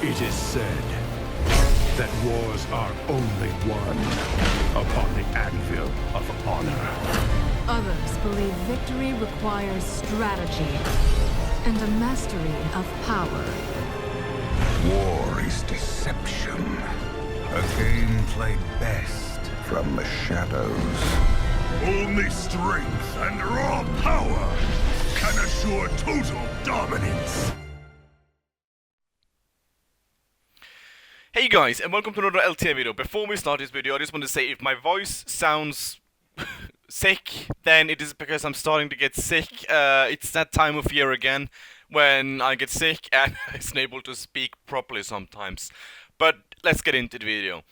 It is said that wars are only won upon the anvil of honor. Others believe victory requires strategy and a mastery of power. War is deception. A game played best from the shadows. Only strength and raw power can assure total dominance. Hey guys, and welcome to another LTA video. Before we start this video, I just want to say if my voice sounds sick, then it is because I'm starting to get sick. It's that time of year again when I get sick and I'm unable to speak properly sometimes. But let's get into the video.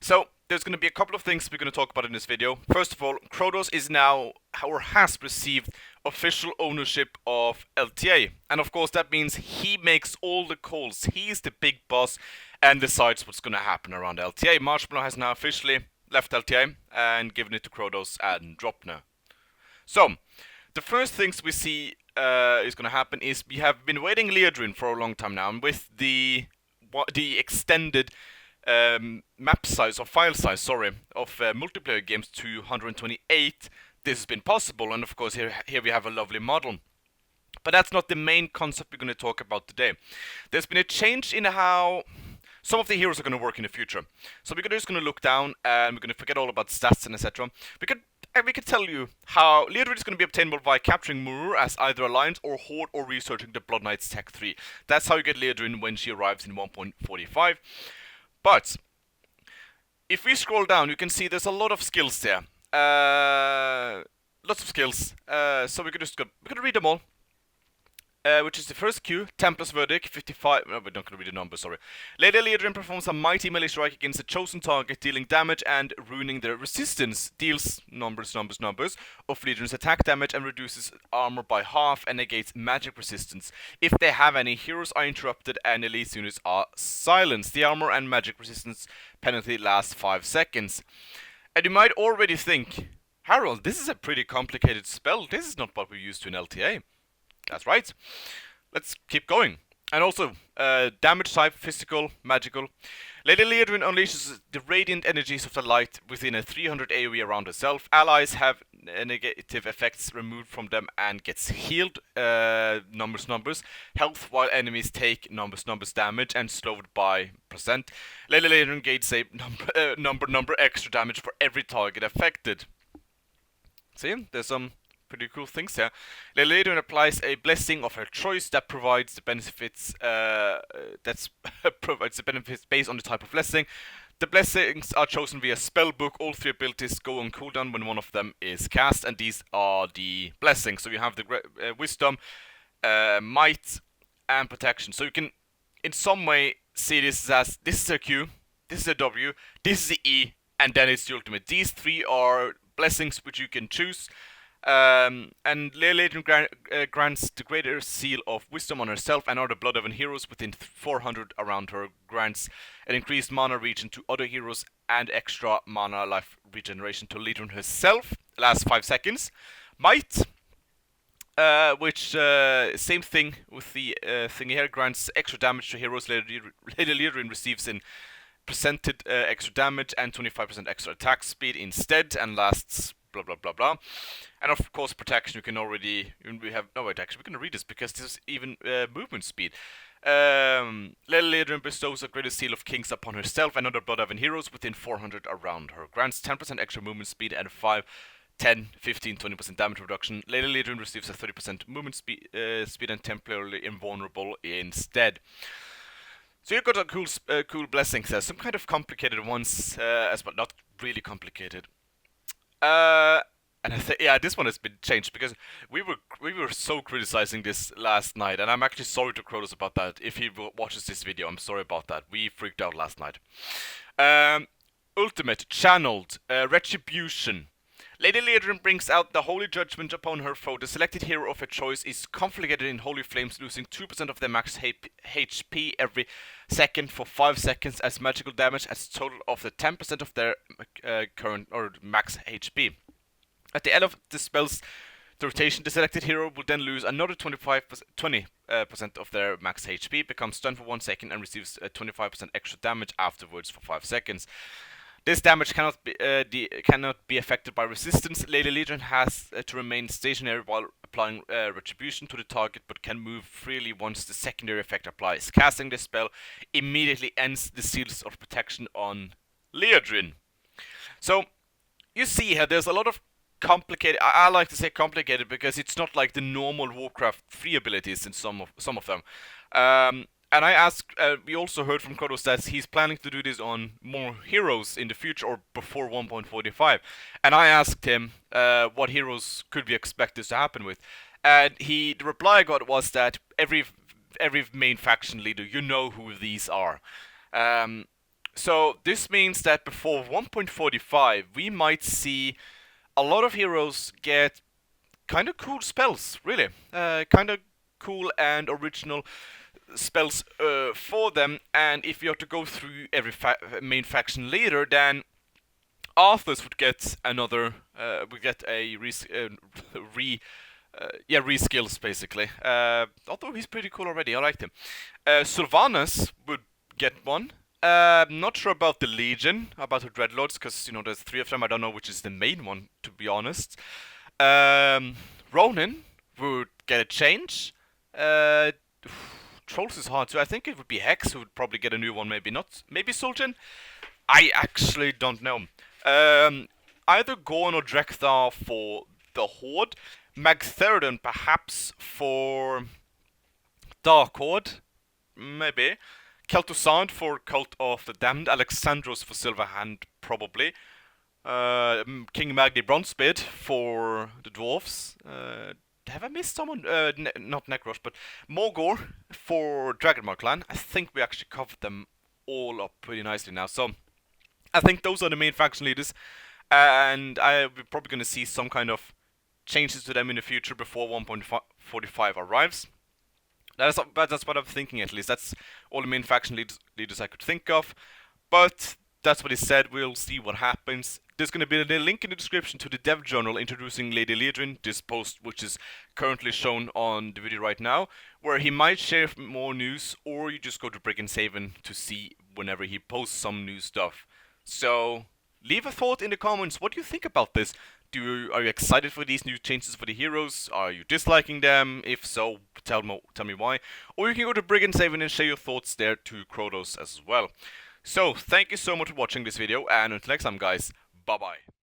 So, there's going to be a couple of things we're going to talk about in this video. First of all, Kratos is now, or has received, official ownership of LTA. And of course that means he makes all the calls. He's the big boss and decides what's going to happen around LTA. Marshmallow has now officially left LTA and given it to Kratos and Dropner. So, the first things we see is going to happen is we have been waiting Liadrin for a long time now, and with the extended map size, or file size, sorry, of multiplayer games to 128, this has been possible, and of course here we have a lovely model. But that's not the main concept we're going to talk about today. There's been a change in how some of the heroes are going to work in the future. So we're just going to look down and we're going to forget all about stats and etc. We could tell you how Liadrin is going to be obtainable by capturing Murur as either Alliance or Horde or researching the Blood Knight's Tech 3. That's how you get Liadrin when she arrives in 1.45. But if we scroll down, you can see there's a lot of skills there. Lots of skills. So we're gonna read them all. Which is the first Q, Templar's Verdict, 55... No, we're not going to read the numbers, sorry. Lady Liadrin performs a mighty melee strike against a chosen target, dealing damage and ruining their resistance. Deals numbers of Liadrin's attack damage and reduces armor by half and negates magic resistance. If they have any, heroes are interrupted and elite units are silenced. The armor and magic resistance penalty lasts 5 seconds. And you might already think, Harold, this is a pretty complicated spell. This is not what we're used to in LTA. That's right. Let's keep going. And also, damage type, physical, magical. Lady Liadrin unleashes the radiant energies of the light within a 300 AoE around herself. Allies have negative effects removed from them and gets healed, numbers. Health, while enemies take numbers damage and slowed by %. Lady Liadrin gains a number extra damage for every target affected. See, there's some pretty cool things here. Liadrin applies a blessing of her choice that provides the benefits. Provides the benefits based on the type of blessing. The blessings are chosen via spellbook. All 3 abilities go on cooldown when one of them is cast, and these are the blessings. So you have the wisdom, might, and protection. So you can, in some way, see this as this is a Q, this is a W, this is the E, and then it's the ultimate. These 3 are blessings which you can choose. And Liadrin grants the greater seal of wisdom on herself and other Blood-Oven heroes within 400 around her, grants an increased mana regen to other heroes and extra mana life regeneration to Liadrin herself, lasts 5 seconds. Might, which, same thing with the thing here, grants extra damage to heroes. Lady Liadrin receives in percented extra damage and 25% extra attack speed instead, and lasts blah blah blah blah. And of course protection, you can already, we have, no wait, actually we're going to read this because this is even movement speed. Lady Liadrin bestows a greater seal of kings upon herself and other Blood-Oven heroes within 400 around her, grants 10% extra movement speed and 5, 10, 15, 20% damage reduction. Lady Liadrin receives a 30% movement speed and temporarily invulnerable instead. So you've got a cool blessings there, some kind of complicated ones as well, not really complicated. And I think, yeah, this one has been changed because we were so criticizing this last night, and I'm actually sorry to Kratos about that. If he watches this video, I'm sorry about that. We freaked out last night. Ultimate, channeled, retribution. Lady Liadrin brings out the holy judgment upon her foe. The selected hero of her choice is conflagrated in holy flames, losing 2% of their max HP every second for 5 seconds as magical damage as total of the 10% of their current or max HP. At the end of the spell's The rotation, the selected hero will then lose another 20% of their max HP, becomes stunned for 1 second, and receives 25% extra damage afterwards for 5 seconds. This damage cannot be affected by resistance. Lady Liadrin has to remain stationary while applying retribution to the target, but can move freely once the secondary effect applies. Casting this spell immediately ends the seals of protection on Liadrin. So, you see here, there's a lot of complicated. I like to say complicated because it's not like the normal Warcraft 3 abilities in some of them. And I asked, we also heard from Kronos that he's planning to do this on more heroes in the future or before 1.45. And I asked him what heroes could we expect this to happen with. And the reply I got was that every main faction leader, you know who these are. So this means that before 1.45 we might see a lot of heroes get kind of cool spells, really. Kind of cool and original spells for them, and if you have to go through every main faction leader, then Arthas would get another, reskills basically. Although he's pretty cool already, I liked him. Sylvanas would get one. Not sure about the Legion, about the Dreadlords, because you know there's 3 of them. I don't know which is the main one, to be honest. Ronin would get a change. Trolls is hard too. I think it would be Hex who would probably get a new one, maybe not. Maybe Sultan? I actually don't know. Either Gorn or Drekthar for the Horde. Magtheridon perhaps for Dark Horde. Maybe. Kel'Thuzad for Cult of the Damned. Alexandros for Silverhand, probably. King Magni Bronzebeard for the Dwarves. Have I missed someone? Not Necros, but Morgor for Dragonmark clan. I think we actually covered them all up pretty nicely now. So, I think those are the main faction leaders. And we're probably going to see some kind of changes to them in the future before 1.45 arrives. That's what I'm thinking, at least. That's all the main faction leaders I could think of. But that's what he said. We'll see what happens. There's going to be a link in the description to the dev journal introducing Lady Liadrin, this post which is currently shown on the video right now, where he might share more news, or you just go to Brigand's Haven to see whenever he posts some new stuff. So, leave a thought in the comments. What do you think about this? Are you excited for these new changes for the heroes? Are you disliking them? If so, tell me why. Or you can go to Brigand's Haven and share your thoughts there to Kronos as well. So, thank you so much for watching this video, and until next time guys, bye bye.